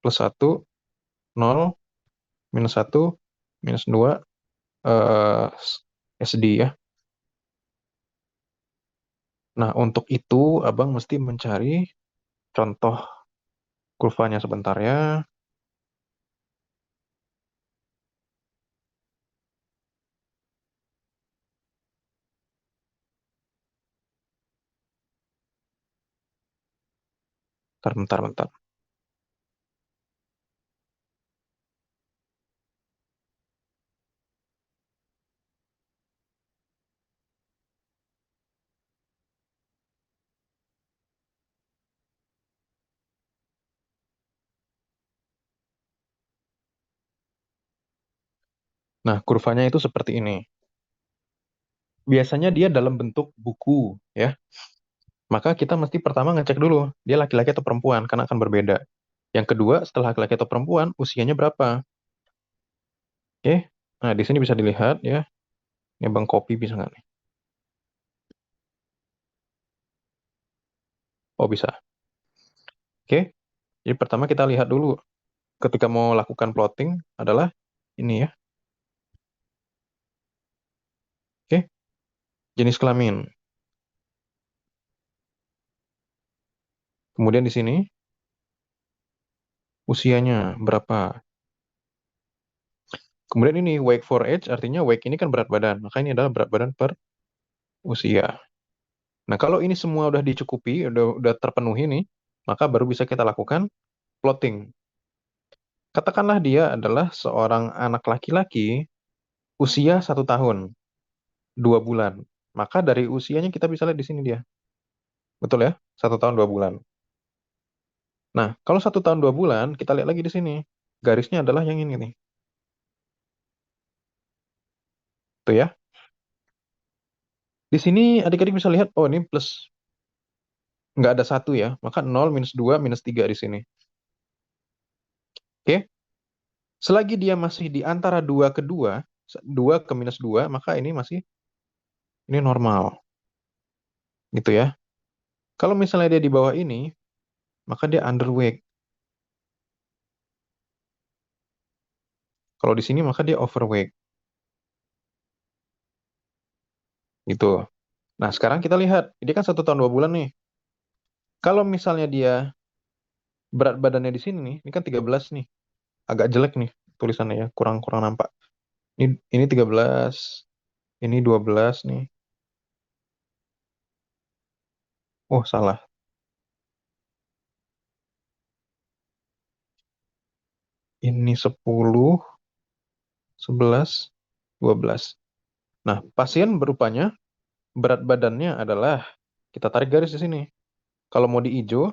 +1, 0, -1, -2 eh, SD ya. Nah, untuk itu Abang mesti mencari contoh kurvanya sebentar ya. Bentar. Nah, kurvanya itu seperti ini. Biasanya dia dalam bentuk buku ya. Maka kita mesti pertama ngecek dulu, dia laki-laki atau perempuan, karena akan berbeda. Yang kedua, setelah laki-laki atau perempuan, usianya berapa? Oke, nah di sini bisa dilihat ya. Ini Bang copy bisa nggak nih? Oh bisa. Oke, jadi pertama kita lihat dulu ketika mau lakukan plotting adalah ini ya. Oke, jenis kelamin. Kemudian di sini usianya berapa. Kemudian ini weight for age, artinya weight ini kan berat badan. Maka ini adalah berat badan per usia. Nah, kalau ini semua udah dicukupi, udah terpenuhi nih, maka baru bisa kita lakukan plotting. Katakanlah dia adalah seorang anak laki-laki usia 1 tahun, 2 bulan. Maka dari usianya kita bisa lihat di sini dia. Betul ya? 1 tahun 2 bulan. Nah, kalau 1 tahun 2 bulan, kita lihat lagi di sini. Garisnya adalah yang ini nih. Tuh ya. Di sini adik-adik bisa lihat, oh ini plus, nggak ada satu ya, maka 0, -2, -3 di sini. Oke, selagi dia masih di antara 2 ke 2, 2 ke -2, maka ini masih, ini normal, gitu ya. Kalau misalnya dia di bawah ini, maka dia underweight. Kalau di sini maka dia overweight, gitu. Nah, sekarang kita lihat, ini kan 1 tahun 2 bulan nih. Kalau misalnya dia berat badannya di sini nih, ini kan 13 nih, agak jelek nih tulisannya ya, kurang kurang nampak. Ini 13, ini 12 nih. Oh, salah. Ini 10, 11, 12. Nah, pasien berupanya berat badannya adalah, kita tarik garis di sini. Kalau mau di hijau,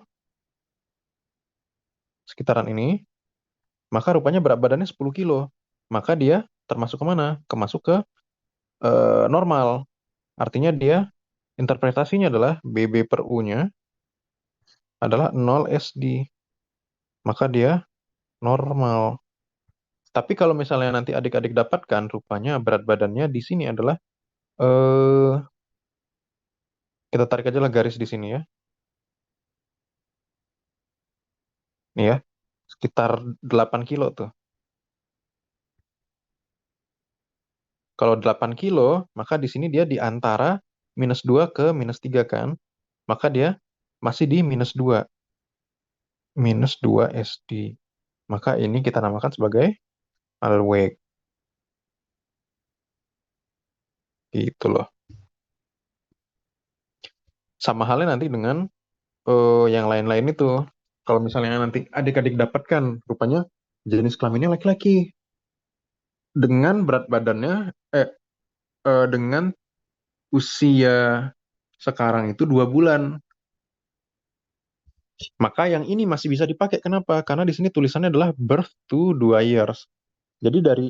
sekitaran ini, maka rupanya berat badannya 10 kilo. Maka dia termasuk kemana? Kemasuk ke normal. Artinya dia, interpretasinya adalah BB per U-nya adalah 0 SD. Maka dia normal. Tapi kalau misalnya nanti adik-adik dapatkan, rupanya berat badannya di sini adalah, eh kita tarik aja lah garis di sini ya. Nih ya, sekitar 8 kilo tuh. Kalau 8 kilo, maka di sini dia di antara -2 ke -3 kan. Maka dia masih di -2. -2 SD. Maka ini kita namakan sebagai Alweg. Gitu loh. Sama halnya nanti dengan yang lain-lain itu. Kalau misalnya nanti adik-adik dapatkan, rupanya jenis kelaminnya laki-laki. Dengan berat badannya, dengan usia sekarang itu 2 bulan. Maka yang ini masih bisa dipakai. Kenapa? Karena di sini tulisannya adalah birth to 2 years. Jadi dari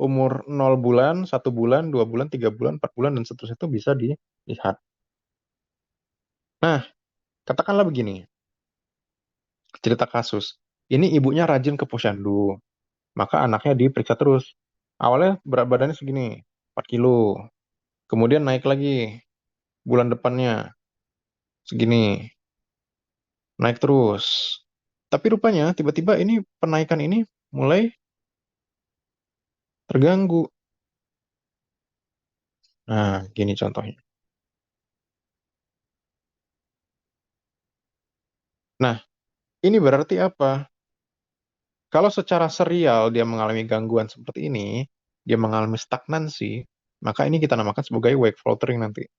umur 0 bulan, 1 bulan, 2 bulan, 3 bulan, 4 bulan, dan seterusnya itu bisa dilihat. Nah, katakanlah begini, cerita kasus. Ini ibunya rajin ke posyandu, maka anaknya diperiksa terus. Awalnya berat badannya segini, 4 kilo. Kemudian naik lagi, bulan depannya segini, naik terus. Tapi rupanya tiba-tiba ini penaikan ini mulai terganggu. Nah, gini contohnya. Nah, ini berarti apa? Kalau secara serial dia mengalami gangguan seperti ini, dia mengalami stagnansi, maka ini kita namakan sebagai wake faltering nanti.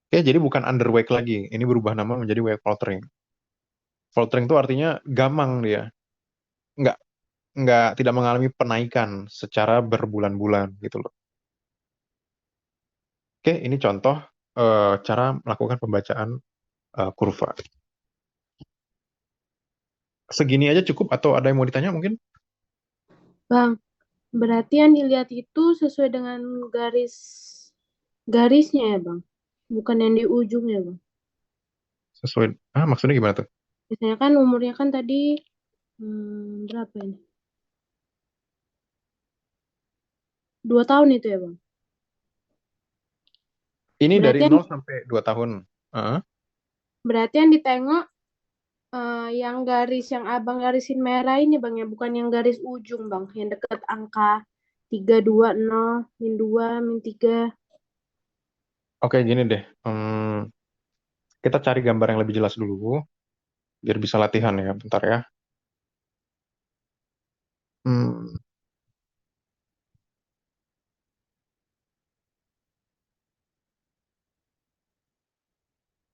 Oke, jadi bukan underwake lagi. Ini berubah nama menjadi wake faltering. Faltering itu artinya gamang dia. Nggak, tidak mengalami penaikan secara berbulan-bulan gitu loh. Oke, ini contoh cara melakukan pembacaan kurva. Segini aja cukup atau ada yang mau ditanya mungkin? Bang, berarti yang dilihat itu sesuai dengan garis garisnya ya, Bang? Bukan yang di ujungnya, Bang. Sesuai, maksudnya gimana tuh? Biasanya kan umurnya kan tadi berapa ini? 2 tahun itu ya, Bang? Ini dari Berarti yang, 0 sampai 2 tahun. Heeh. berarti yang ditengok yang garis yang abang garisin merah ini, Bang, ya, bukan yang garis ujung, Bang, yang dekat angka 320, -2, -3. Oke, gini deh. Kita cari gambar yang lebih jelas dulu, biar bisa latihan ya. Bentar ya. Hmm,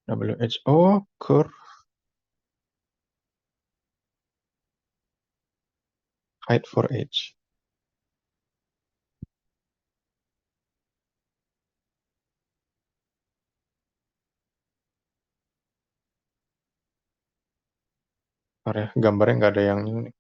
WHO curve height for age. Bentar ya, gambarnya nggak ada yang ini.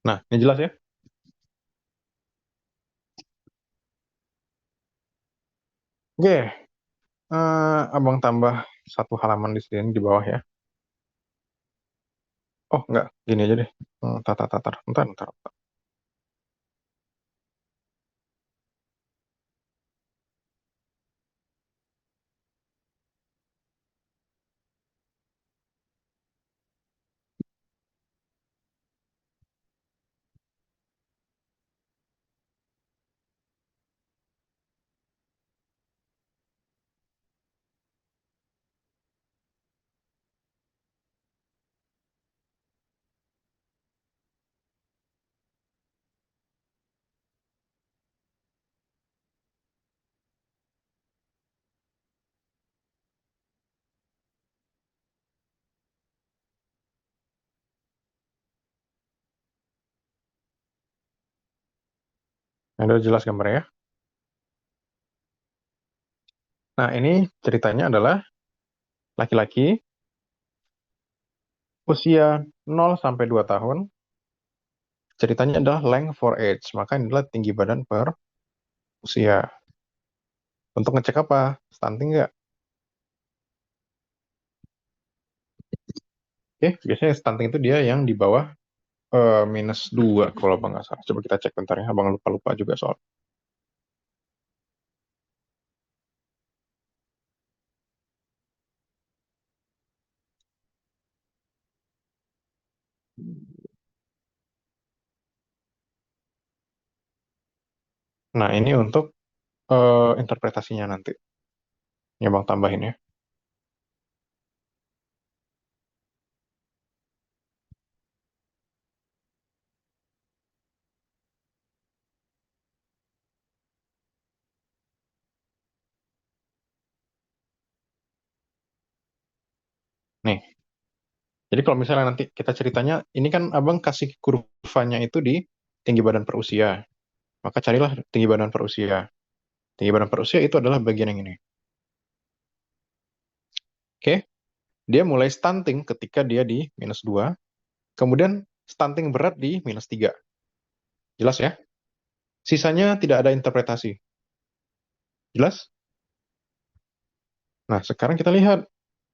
Nah, ini jelas ya? Oke, abang tambah satu halaman di sini di bawah ya. Oh, enggak, gini aja deh. Tatar, tatar, bentar, bentar, bentar. Nah, udah jelas gambarnya ya. Nah, ini ceritanya adalah laki-laki usia 0 sampai 2 tahun. Ceritanya adalah length for age, maka ini adalah tinggi badan per usia. Untuk ngecek apa? Stunting nggak? Oke, biasanya stunting itu dia yang di bawah -2 kalau abang nggak salah. Coba kita cek bentar ya, abang lupa-lupa juga soal. Nah, ini untuk interpretasinya nanti. Ini abang tambahin ya. Nih, jadi kalau misalnya nanti kita ceritanya, ini kan abang kasih kurvanya itu di tinggi badan per usia. Maka carilah tinggi badan per usia. Tinggi badan per usia itu adalah bagian yang ini. Oke, dia mulai stunting ketika dia di -2, kemudian stunting berat di -3. Jelas ya? Sisanya tidak ada interpretasi. Jelas? Nah, sekarang kita lihat.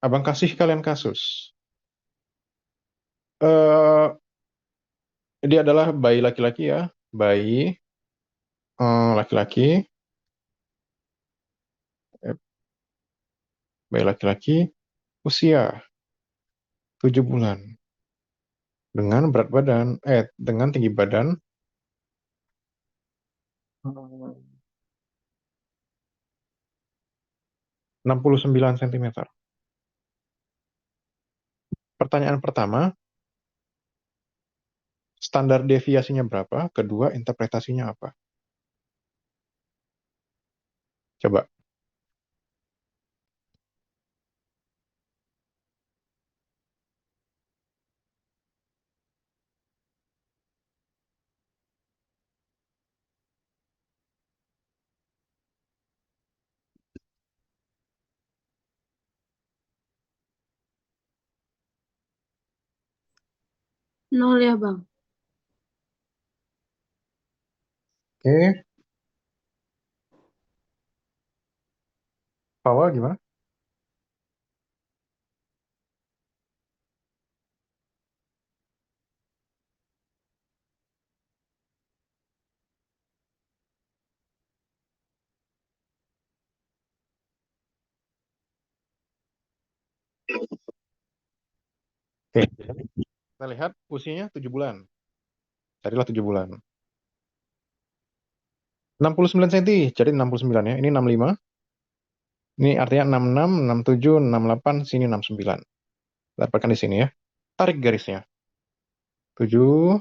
Abang kasih kalian kasus. eh Dia adalah bayi laki-laki ya. Bayi laki-laki. eh, Bayi laki-laki usia 7 bulan. Dengan berat badan, dengan tinggi badan 69 cm. Pertanyaan pertama, standar deviasinya berapa? Kedua, interpretasinya apa? Coba. Nol ya, Bang. Oke, Pawa gimana? Oke, kita lihat usianya 7 bulan. Carilah 7 bulan. 69 cm, jadi 69 ya. Ini 65. Ini artinya 66, 67, 68, sini 69. Dapatkan di sini ya. Tarik garisnya. 7,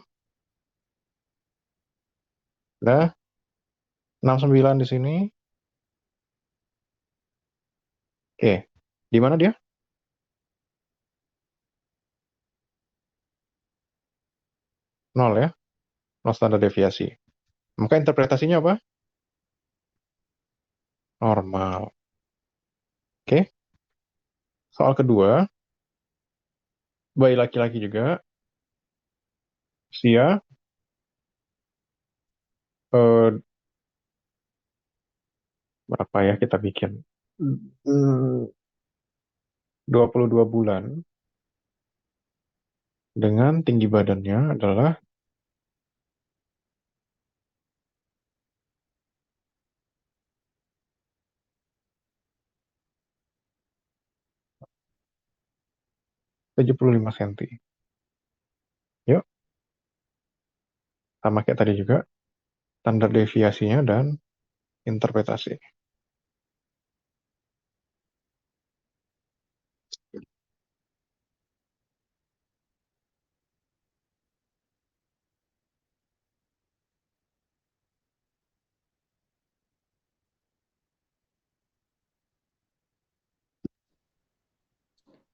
udah. 69 di sini. Oke. Di mana dia? Nol ya. Nol standar deviasi. Maka interpretasinya apa? Normal. Oke. Soal kedua, bayi laki-laki juga. Usia eh, berapa ya kita bikin? Hmm, 22 bulan dengan tinggi badannya adalah 75 cm. Yuk, sama kayak tadi juga, standar deviasinya dan interpretasi.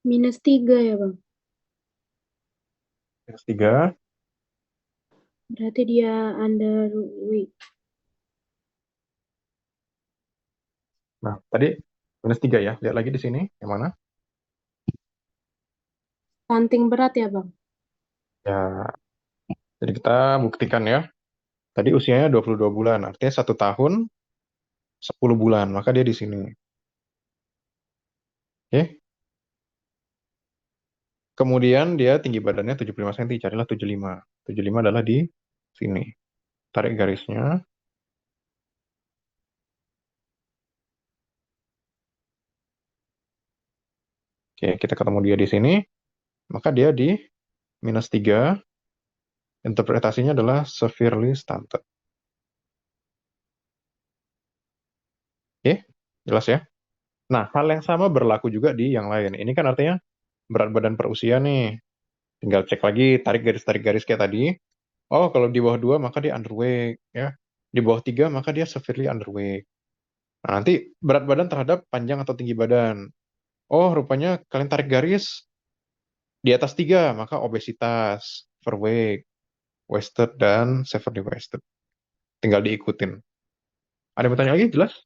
-3 ya, Bang. Minus 3. Berarti dia underweight. Nah, tadi minus 3 ya. Lihat lagi di sini. Yang mana? Stunting berat ya, Bang? Ya, jadi kita buktikan ya. Tadi usianya 22 bulan. Artinya 1 tahun 10 bulan. Maka dia di sini. Oke. Kemudian dia tinggi badannya 75 cm. Carilah 75. 75 adalah di sini. Tarik garisnya. Oke, kita ketemu dia di sini. Maka dia di -3. Interpretasinya adalah severely stunted. Oke, jelas ya. Nah, hal yang sama berlaku juga di yang lain. Ini kan artinya berat badan per usia nih. Tinggal cek lagi, tarik garis kayak tadi. Oh, kalau di bawah 2 maka dia underweight. Ya. Di bawah 3 maka dia severely underweight. Nah, nanti berat badan terhadap panjang atau tinggi badan. Oh, rupanya kalian tarik garis di atas 3 maka obesitas, overweight, wasted, dan severely wasted. Tinggal diikutin. Ada yang bertanya lagi? Jelas?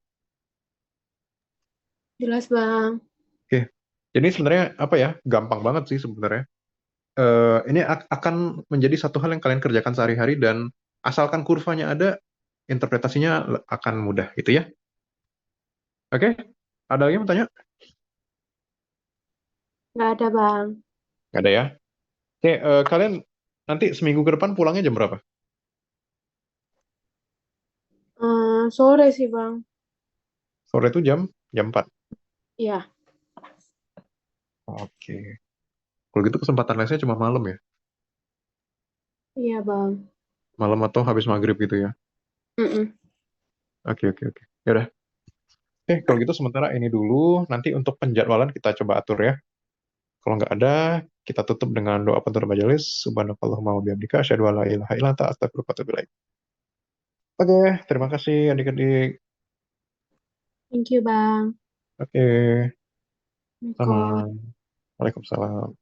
Jelas, Bang. Oke. Jadi sebenarnya apa ya? Gampang banget sih sebenarnya. Ini akan menjadi satu hal yang kalian kerjakan sehari-hari dan asalkan kurvanya ada, interpretasinya akan mudah gitu ya. Oke? Ada lagi yang mau tanya? Nggak ada, Bang. Nggak ada ya? Oke, kalian nanti seminggu ke depan pulangnya jam berapa? Sore sih, Bang. Sore itu jam 4. Iya, Oke. Kalau gitu kesempatan lesnya cuma malam ya? iya, Bang. Malam atau habis maghrib gitu ya? Mm-mm. Oke, oke, oke. Ya udah. Oke, kalau gitu sementara ini dulu. Nanti untuk penjadwalan kita coba atur ya. Kalau nggak ada, kita tutup dengan doa penutup majelis. Subhanakallahumma wa bihamdika, asyhadu an la ilaha illa anta, astaghfiruka wa atubu ilaik. Oke, terima kasih adik-adik. Thank you, Bang. Oke, sama. Assalamualaikum. Waalaikumsalam.